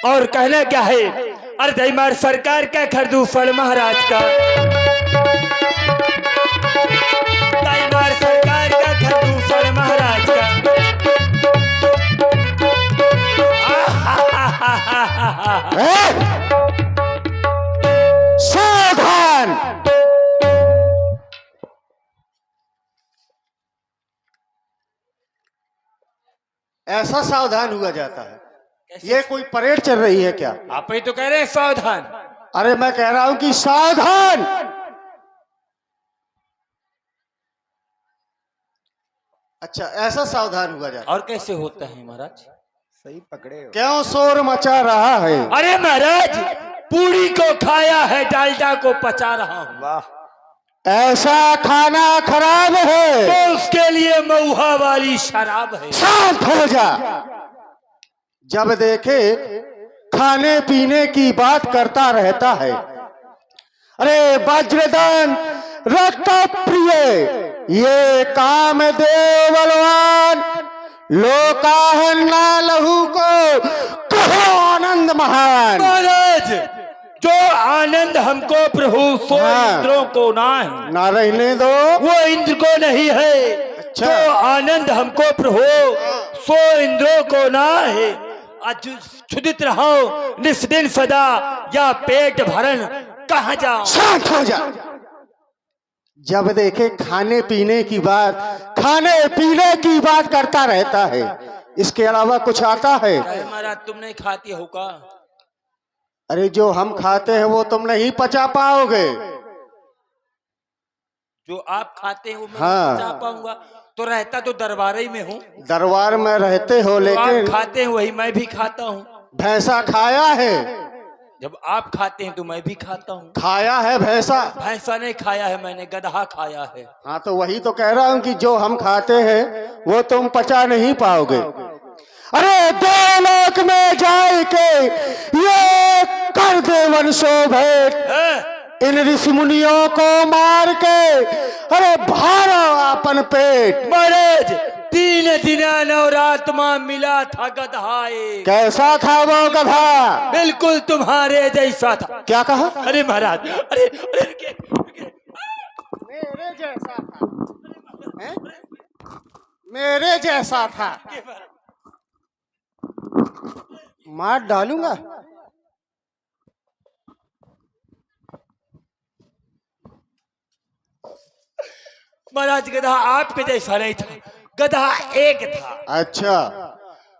और कहना क्या है? अरे दईमार सरकार का खरीदू फल महाराज का, दईमार सरकार का खरीदू फल महाराज का। सावधान! ऐसा सावधान हुआ जाता है? ये कोई परेड चल रही है क्या? आप ही तो कह रहे हैं सावधान। अरे मैं कह रहा हूं कि सावधान। अच्छा, ऐसा सावधान हुआ जाता है। और कैसे होता है महाराज? सही पकड़े हो। क्यों शोर मचा रहा है? अरे महाराज, पूरी को खाया है, डालडा को पचा रहा हूँ। वाह, ऐसा खाना खराब है तो उसके लिए मऊहा वाली शराब है। शांत हो जा। जब देखे खाने पीने की बात करता रहता है। अरे वज्रदान रक्त प्रिय, ये कामदेव बलवान, लोकाहन्ना लहू को कहो आनंद महान। महाराज, जो आनंद हमको प्रभु सो इंद्रों को ना है, ना रहने दो, वो इंद्र को नहीं है। अच्छा। जो आनंद हमको प्रभु सो इंद्रों को ना है। क्षुदित रहो निस्दिन सदा, या पेट भरन कहाँ जाओ। शांत हो जा। जब देखे खाने पीने की बात, खाने पीने की बात करता रहता है, इसके अलावा कुछ आता है? महाराज, तुम नहीं खाती हो का? अरे जो हम खाते हैं वो तुम नहीं पचा पाओगे। जो आप खाते हैं वो मैं हाँ। पचा पाऊंगा? तो रहता तो दरबार ही में हूँ। दरबार में रहते हो, लेकिन आप खाते हैं वही मैं भी खाता हूँ। भैंसा खाया है? जब आप खाते हैं तो मैं भी खाता हूँ। खाया है भैंसा? भैंसा नहीं खाया है मैंने, गधा खाया है। हाँ, तो वही तो कह रहा हूँ कि जो हम खाते हैं वो तुम पचा नहीं पाओगे। अरे देवलोक में जाए के ये कर दे वंशो भेंट, इन ऋषि मुनियों को मार के अरे भारो अपन पेट। महाराज, 3 दिन नवरात्मा मिला था गधा एक। कैसा था वो गधा? बिल्कुल तुम्हारे जैसा था। क्या कहा? अरे महाराज, अरे अरे रुकिए। मेरे जैसा था? हैं? मेरे जैसा था? मार डालूंगा। महाराज, गधा आपके जैसा नहीं था, गधा एक था। अच्छा,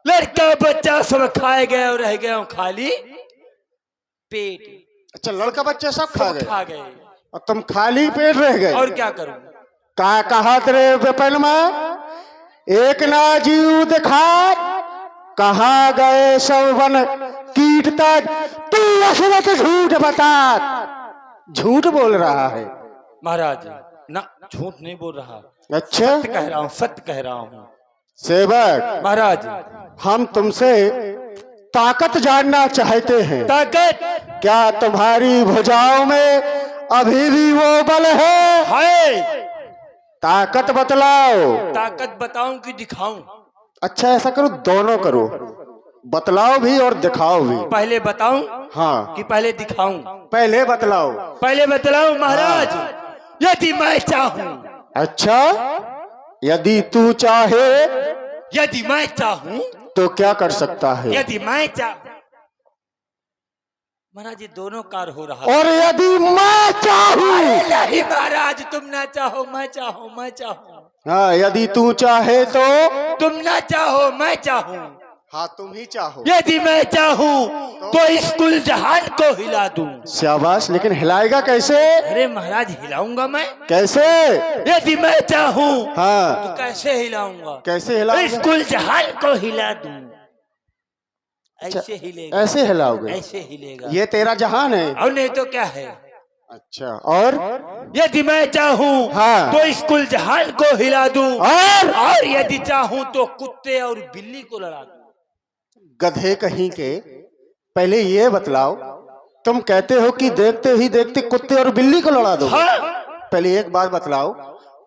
लड़का बच्चा सब खाए गए और रह गए खाली पेट। अच्छा, लड़का बच्चे सब खा गए? खा गए। और तुम खाली पेट रह गए? और क्या करूं? कहा तेरे विपिन में एक ना जीव दिखा, कहा गए सब वन कीट तक, तू असलत झूठ बता। झूठ बोल रहा है महाराज। ना, झूठ नहीं बोल रहा। अच्छा, सत्य कह रहा हूँ, सत्य कह रहा हूँ। सेवक महाराज, हम तुमसे ताकत जानना चाहते हैं। ताकत? क्या तुम्हारी भुजाओं में अभी भी वो बल है? है। ताकत बतलाओ। ताकत बताऊं कि दिखाऊं? अच्छा, ऐसा करो, दोनों करो, बतलाओ भी और दिखाओ भी। पहले बताऊं हाँ, कि पहले दिखाऊं? पहले बतलाओ। पहले बतलाऊं महाराज। यदि मैं चाहूं। अच्छा, यदि तू चाहे यदि मैं चाहूं तो क्या कर सकता है? यदि मैं चाहूं। महाराज, ये दोनों कार्य हो रहा है। और यदि मैं चाहूं? नहीं महाराज, तुम ना चाहो मैं चाहूं, मैं चाहूं। हाँ, यदि तू चाहे तो? तुम ना चाहो मैं चाहूं। हाँ, तुम ही चाहो। यदि मैं चाहूं तो इस कुल जहान को हिला दूं। शाबाश, लेकिन हिलाएगा कैसे? अरे महाराज, हिलाऊंगा मैं। कैसे? यदि मैं चाहूं हाँ, तो कैसे हिलाऊंगा? कैसे इस हिलाओगे? कुल जहान को हिला दूं। ऐसे हिलेगा। ऐसे हिलाओगे? ऐसे हिलेगा। ये तेरा जहान है? और नहीं तो क्या है? अच्छा, और? यदि मैं चाहूं हाँ, तो इस कुल जहान को हिला दूं। और यदि चाहूं तो कुत्ते और बिल्ली को लड़ा दूं। गधे कहीं के, पहले ये बतलाओ, तुम कहते हो कि देखते ही देखते कुत्ते और बिल्ली को लड़ा दो। हाँ? पहले एक बात बतलाओ,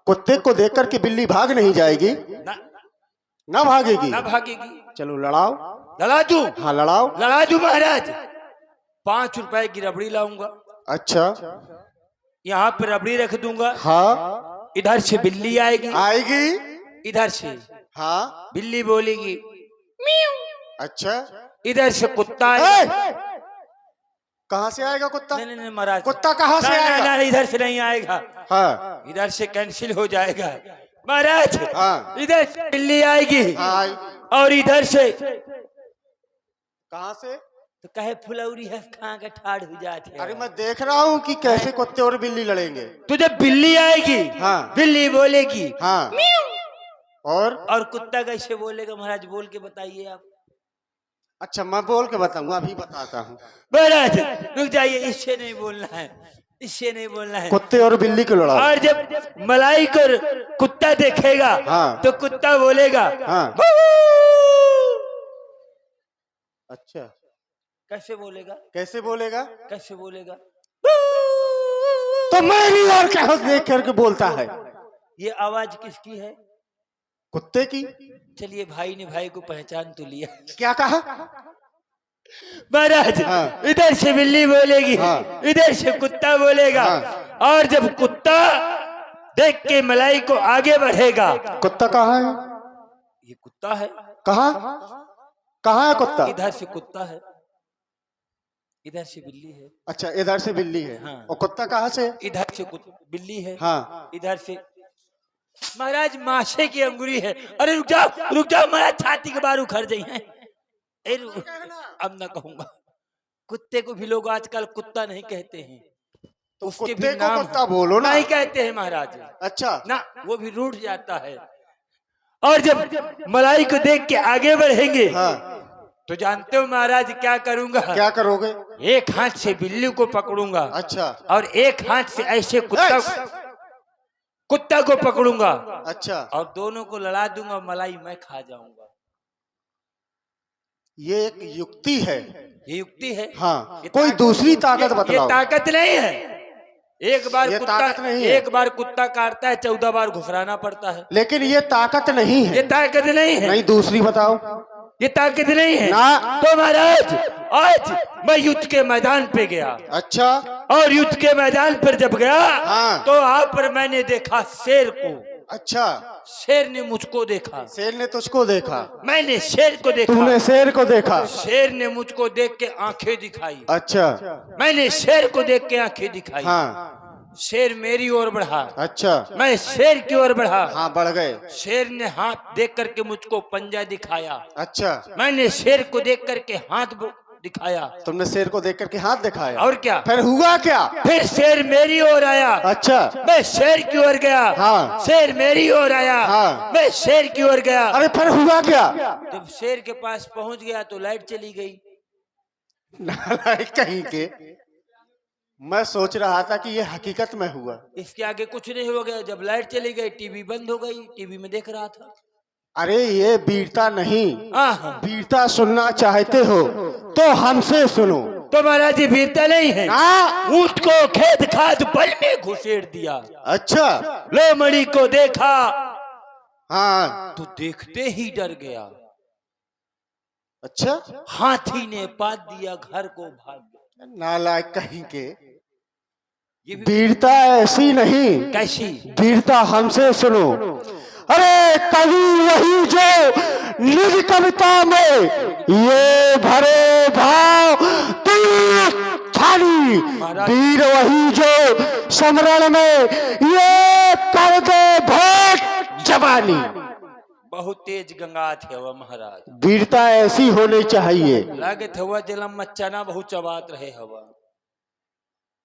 कुत्ते को देखकर के बिल्ली भाग नहीं जाएगी? ना, ना भागेगी? ना भागेगी। चलो लड़ाओ। लड़ा दूं? हाँ लड़ाओ। लड़ा दूं महाराज? 5 रुपए की रबड़ी लाऊंगा, अच्छा यहाँ पे रबड़ी रख दूंगा, हाँ इधर से बिल्ली आएगी, आएगी। इधर से हाँ बिल्ली बोलेगी म्याऊं, अच्छा इधर से कुत्ता आएगा। ए! कहाँ से आएगा कुत्ता? नहीं नहीं नहीं महाराज, कुत्ता कहाँ से नहीं, नहीं, आएगा? नहीं, इधर से नहीं आएगा, हाँ इधर से कैंसिल हो जाएगा महाराज। हाँ। इधर से बिल्ली आएगी हाँ आई। और इधर से कहाँ से? तो कहे फुलौरी है कहाँ का ठाड़ हो जाते हैं। अरे मैं देख रहा हूँ कि कैसे कुत्ते और बिल्ली लड़ेंगे। तो जब बिल्ली आएगी, हाँ। बिल्ली बोलेगी हाँ म्याऊं, और कुत्ता कैसे बोलेगा महाराज? बोल के बताइए आप। अच्छा मैं बोल के बताऊंगा, अभी बताता हूँ। महाराज रुक जाइए, इससे नहीं बोलना है, इससे नहीं बोलना है। कुत्ते और बिल्ली को लड़ाओ। और जब मलाई को कुत्ता देखेगा, हाँ। तो कुत्ता बोलेगा हाँ। भू। अच्छा कैसे बोलेगा? कैसे बोलेगा? कैसे बोलेगा? तो मेरी और क्या देख करके बोलता है? ये आवाज किसकी है? कुत्ते की। चलिए भाई ने भाई को पहचान तो लिया। क्या कहा? महाराज हाँ। इधर से बिल्ली बोलेगी, हाँ। इधर से कुत्ता बोलेगा, हाँ। और जब कुत्ता देख के मलाई को आगे बढ़ेगा। कुत्ता कहाँ है? ये कुत्ता है। कहाँ कहाँ है कुत्ता? इधर से कुत्ता है, इधर से बिल्ली है। अच्छा इधर से बिल्ली है। हाँ। और कुत्ता कहाँ से? इधर से बिल्ली है। हाँ। इधर से महाराज माशे की अंगुरी है। अरे रुक जाओ महाराज, छाती के बार उखड़ जाई है। अब ना कहूंगा। कुत्ते को भी लोग आजकल कुत्ता नहीं कहते हैं, तो उसके कुत्ते भी को नाम कुत्ता बोलो ना। नहीं कहते हैं महाराज। अच्छा ना वो भी रूठ जाता है। और जब मलाई को देख के आगे बढ़ेंगे, हाँ। तो जानते हो महाराज क्या करूंगा? क्या करोगे? एक हाथ से बिल्ली को पकड़ूंगा, अच्छा और एक हाथ से ऐसे कुत्ता को पकड़ूंगा, अच्छा और दोनों को लड़ा दूंगा, मलाई मैं खा जाऊंगा। ये एक युक्ति है। ये युक्ति है। हाँ ये कोई दूसरी ताकत ये बतलाओ। ताकत नहीं है। एक बार ये कुत्ता ताकत नहीं है। एक बार कुत्ता काटता है, 14 बार घुसराना पड़ता है। लेकिन ये ताकत नहीं ये है। ताकत नहीं है। नहीं दूसरी बताओ। ये ताकत नहीं है ना। तो महाराज आज मैं युद्ध के मैदान पे गया। अच्छा और युद्ध के मैदान पर जब गया, हाँ। तो वहां पर मैंने देखा शेर को। अच्छा शेर ने मुझको देखा, शेर ने तुझको देखा। मैंने शेर को देखा, तूने शेर को देखा। शेर ने मुझको देख के आंखें दिखाई, अच्छा मैंने शेर को देख के आंखें दिखाई। हाँ शेर मेरी ओर बढ़ा, अच्छा मैं शेर की ओर बढ़ा। हाँ बढ़ गए। शेर ने हाथ देख करके मुझको पंजा दिखाया, अच्छा मैंने शेर को देख करके हाथ दिखाया। तुमने शेर को देख करके हाथ दिखाया। और क्या? फिर हुआ क्या? फिर शेर मेरी ओर आया, अच्छा मैं शेर की ओर गया। हाँ। शेर मेरी ओर आया, हाँ। मैं शेर की ओर गया। अरे फिर हुआ क्या? जब शेर के पास पहुंच गया तो लाइट चली गई। नालायक कहीं के। मैं सोच रहा था कि ये हकीकत में हुआ। इसके आगे कुछ नहीं हो गया। जब लाइट चली गई टीवी बंद हो गई, टीवी में देख रहा था। अरे ये वीरता नहीं, हाँ। वीरता सुनना चाहते हो तो हमसे सुनो। तो महाराज जी वीरता नहीं है। ऊंट को खेत खाद बल में घुसेड़ दिया। अच्छा लोमड़ी को देखा हाँ तो देखते ही डर गया। अच्छा हाथी ने पाद दिया, घर को भाग गया। नालायक कहीं के। ये भी वीरता ऐसी नहीं। कैसी? वीरता हमसे सुनो। अरे कवि वही जो निज कविता में ये भरे भाव छानी, वीर वही जो समरण में ये कर दे भेंट जवानी। बहुत तेज गंगा थे वह महाराज। वीरता ऐसी होनी चाहिए। लागे हवा जलम मच्चाना बहुत चबात रहे हवा,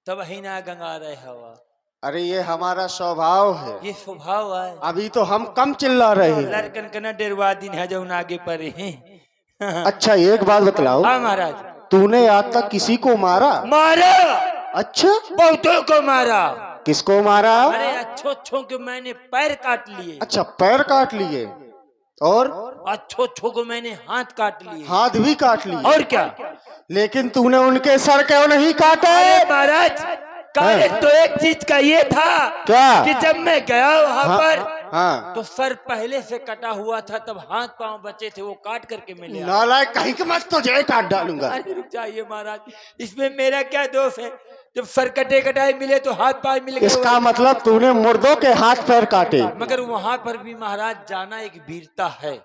तब ही ना गंगा रहे हवा। अरे ये हमारा स्वभाव है। ये स्वभाव है। अभी तो हम कम चिल्ला रहे हैं। लड़कन कना डेरवा दिन है जो आगे पर हैं। अच्छा एक बात बतलाओ। हाँ महाराज। तूने आज तक किसी को मारा? मारा। अच्छा बहुतों को मारा। किसको मारा? अरे अच्छो के मैंने पैर काट लिए। अच्छा पैर काट लिए। और अच्छो को मैंने हाथ काट लिए। हाथ भी काट लिए। और क्या? लेकिन तूने उनके सर क्यों नहीं काटे? महाराज कार्य तो एक चीज का ये था। क्या? कि जब मैं गया वहाँ पर हाँ। तो सर पहले से कटा हुआ था, तब हाथ पांव बचे थे वो काट करके मैं ले आया। नालायक कहीं के मत तुझे काट डालूंगा। अरे रुक जाइए महाराज, इसमें मेरा क्या दोष है? जब सर कटे कटाए मिले तो हाथ पांव मिल गए। इसका मतलब तूने मुर्दों के हाथ पैर काटे। मगर वहां पर भी महाराज जाना एक वीरता है,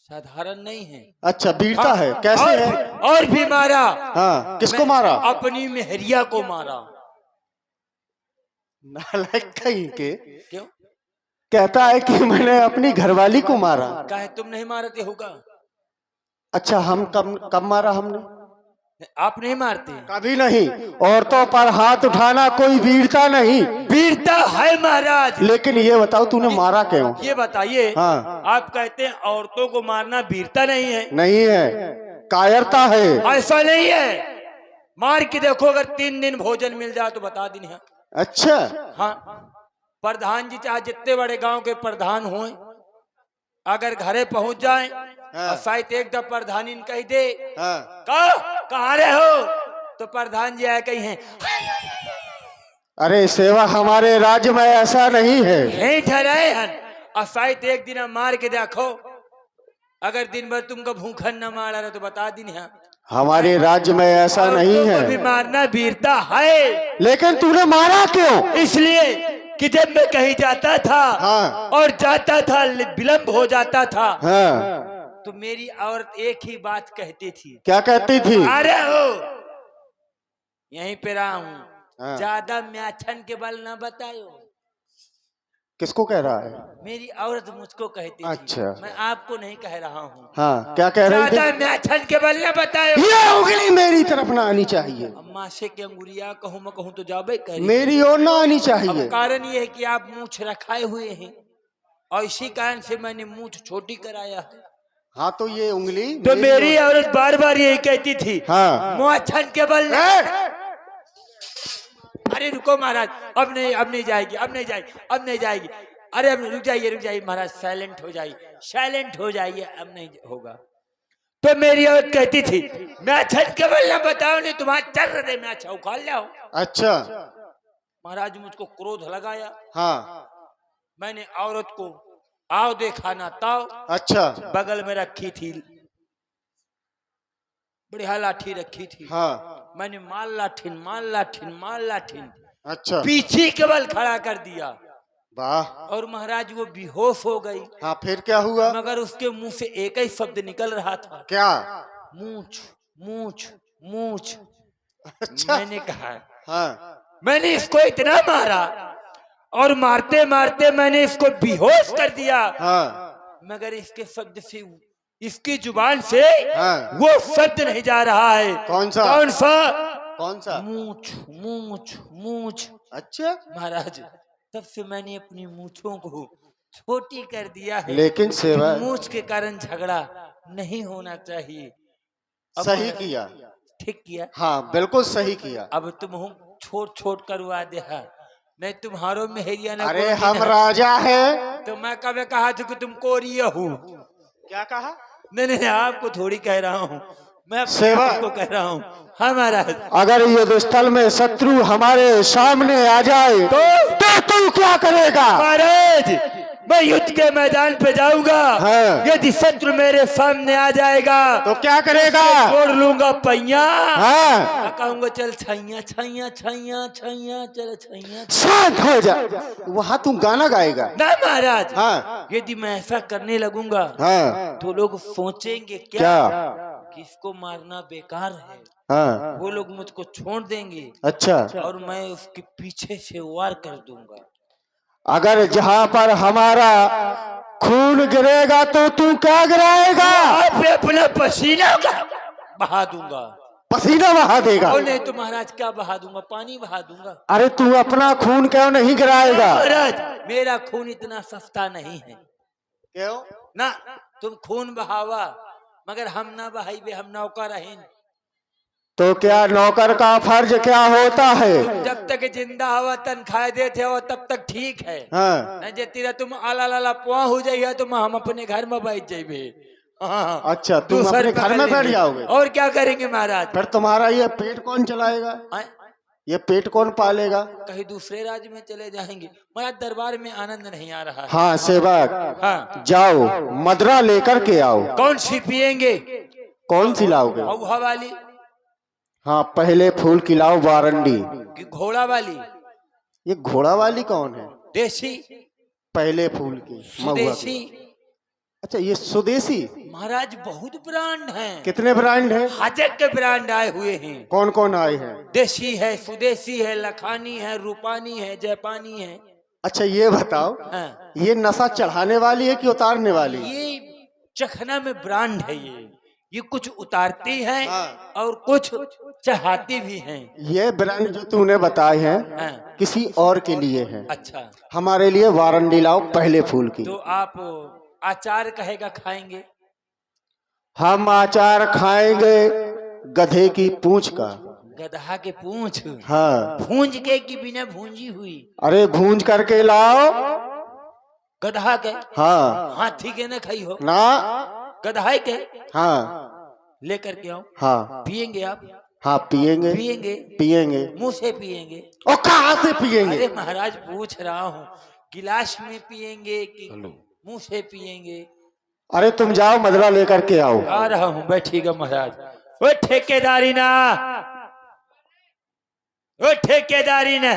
साधारण नहीं है। अच्छा वीरता है, कैसे और, है? और भी मारा। हाँ, किसको मैं मारा? अपनी मेहरिया को मारा। नालायक कहीं के क्यों? कहता है कि मैंने अपनी घरवाली को मारा। काहे तुम नहीं मारते होगा? अच्छा हम कब मारा हमने? आप नहीं मारते? कभी नहीं। औरतों पर हाथ उठाना कोई वीरता नहीं। वीरता है महाराज। लेकिन ये बताओ तूने मारा क्यों? ये बताइए। हाँ। आप कहते हैं औरतों को मारना वीरता नहीं है। नहीं है, कायरता है। ऐसा नहीं है, मार के देखो, अगर 3 दिन भोजन मिल जाए तो बता दिन है। अच्छा हाँ, प्रधान जी चाहे जितने बड़े गांव के प्रधान हों, अगर घरे पहुंच जाए और शायद एक दफा प्रधान इन कह दे कहाँ रहे हो, तो प्रधान जी आए कही हैं अरे सेवा हमारे राज्य में ऐसा नहीं है। यही ठहराए हैं। और शायद एक दिन मार के देखो, अगर दिन भर तुमको भूखन न मारा रहे तो बता दिन है। हमारे राज्य में ऐसा नहीं है। भी मारना वीरता है। लेकिन तूने मारा क्यों? इसलिए कि जब मैं कहीं जाता था हाँ। और जाता था विलम्ब हो जाता था, हाँ। तो मेरी औरत एक ही बात कहती थी। क्या कहती थी? आ रहे हो, यहीं पे रहा हूँ, हाँ। ज्यादा म्याछन के बल ना बतायो। किसको कह रहा है? मेरी औरत मुझको कहती अच्छा। थी, मैं आपको नहीं कह रहा हूँ। हाँ, क्या कह रही थी? ज्यादा म्याछन के बल ना बतायो। ये उंगली मेरी तरफ ना आनी चाहिए। अम्मा से के अंगुरिया कहूँ मैं कहूँ तो जाबे कह रही। मेरी ओर ना आनी चाहिए। अब कारण ये है कि आप मूछ रखाए हुए हैं और इसी कारण से मैंने मूछ छोटी कराया है। हाँ तो ये उंगली तो मेरी औरत बार बार यही कहती थी, हाँ। मुआछन के बल। अरे रुको महाराज, अब नहीं जाएगी, अब नहीं जाएगी, अब नहीं जाएगी। अरे अब रुक जाइए महाराज, साइलेंट हो जाइए, अब नहीं होगा। तो मेरी औरत कहती थी, म्याछन के बल ना बताओ, नहीं तुम्हारा चल रहे म्याछा उखाड़ लाओ। अच्छा। महाराज मुझको क्रोध लगाया। हाँ। मैंने औरत को आओ देखा ना ताओ, अच्छा। बगल में रखी थी, बढ़िया लाठी रखी थी। हाँ। मैंने माल लाठिन अच्छा। पीछे केवल खड़ा कर दिया। वाह। और महाराज वो बेहोश हो गई। हाँ फिर क्या हुआ? मगर उसके मुंह से एक ही शब्द निकल रहा था, क्या? मूछ मूछ मूछ। अच्छा। मैंने कहा, हाँ। मैंने इसको इतना मारा और मारते मारते मैंने इसको बेहोश कर दिया। हाँ। मगर इसके शब्द से, इसकी जुबान से हाँ। वो शब्द नहीं जा रहा है। कौन सा? कौन सा? मूछ मूछ मूछ। अच्छा। महाराज तब से मैंने अपनी मूछों को छोटी कर दिया है। लेकिन सेवा मूछ के कारण झगड़ा नहीं होना चाहिए। सही किया। ठीक किया। हाँ बिल्कुल सही किया। अब तुम छोट करवा दे, नहीं तुम्हारो मेहरिया ना। अरे हम राजा है। तो मैं कभी कहा था कि तुम कोरिया हूँ? क्या कहा? नहीं आपको थोड़ी कह रहा हूँ, मैं सेवा को कह रहा हूँ। हमारा अगर युद्ध स्थल में शत्रु हमारे सामने आ जाए तो तू क्या करेगा? महाराज मैं युद्ध के मैदान पे जाऊंगा। हाँ। यदि शत्रु मेरे सामने आ जाएगा तो क्या करेगा? तोड़ लूंगा पहिया। हाँ। कहूंगा चल छैया छैया छैया छैया, चल छैया। शांत हो जा। वहाँ तुम गाना गाएगा ना महाराज। हाँ। यदि मैं ऐसा करने लगूंगा हाँ। तो लोग सोचेंगे क्या? कि इसको मारना बेकार है। हाँ। वो लोग मुझको छोड़ देंगे। अच्छा। और मैं उसके पीछे से वार कर दूंगा। अगर जहाँ पर हमारा खून गिरेगा तो तू क्या गिराएगा? मैं अपना पसीना बहा दूंगा। पसीना बहा देगा? और नहीं तो महाराज क्या बहा दूंगा? पानी बहा दूंगा। अरे तू अपना खून क्यों नहीं गिराएगा? महाराज मेरा खून इतना सस्ता नहीं है। क्यों? ना तुम खून बहावा, मगर हम ना बहाइबे, हम नौकर रहें। तो क्या नौकर का फर्ज क्या होता है? जब तक जिंदा हवा तनख्वाह देते हो तब तक ठीक है। हाँ। न जे तेरा तुम आला लाला पुआ हो जाइए तो हम अपने घर में बैठ जाइबे। हाँ। अच्छा तुम अपने घर में बैठ जाओगे? और क्या करेंगे महाराज? फिर तुम्हारा ये पेट कौन चलाएगा? ये पेट कौन पालेगा? कहीं दूसरे राज्य में चले जाएंगे। महाराज दरबार में आनंद नहीं आ रहा है। हाँ सेवक, हाँ जाओ मदरा लेकर के आओ। कौन सी पियेंगे? कौन सी लाओगे? महुआ वाली हाँ पहले फूल की लाओ वारंडी। कि घोड़ा वाली? ये घोड़ा वाली कौन है? देसी पहले फूल की महुआ की। सुदेशी। अच्छा ये स्वदेशी। महाराज बहुत ब्रांड हैं। कितने ब्रांड हैं? हाजक के ब्रांड आए हुए हैं। कौन कौन आए हैं? देसी है, सुदेशी है, लखानी है, रूपानी है, जापानी है। अच्छा ये बताओ, हाँ। ये नशा चढ़ाने वाली है कि उतारने वाली? ये चखना में ब्रांड है। ये कुछ उतारती है हाँ। और कुछ चढ़ाती भी हैं। ये ब्रांड जो तूने बताए हैं हाँ। किसी और के लिए है। अच्छा हमारे लिए वारंडी लाओ पहले फूल की। तो आप आचार कहेगा खाएंगे? हम आचार खाएंगे गधे की पूंछ का। गधा के पूंछ? हाँ। भूंज के कि बिना भूंजी हुई? अरे भूंज करके लाओ। गधा के? हाँ। हाथी के न खाई हो ना। गधा के? हाँ। लेकर के आओ। हाँ। पियेंगे आप? हाँ पियेंगे। पियेंगे? पियेंगे। मुंह से पियेंगे? और कहाँ से पियेंगे? अरे महाराज पूछ रहा हूँ, गिलास में पियेंगे कि मुंह से पियेंगे? अरे तुम जाओ मदरा लेकर के आओ। आ रहा हूँ, बैठिएगा महाराज। वो ठेकेदारी ना, वो ठेकेदारी ना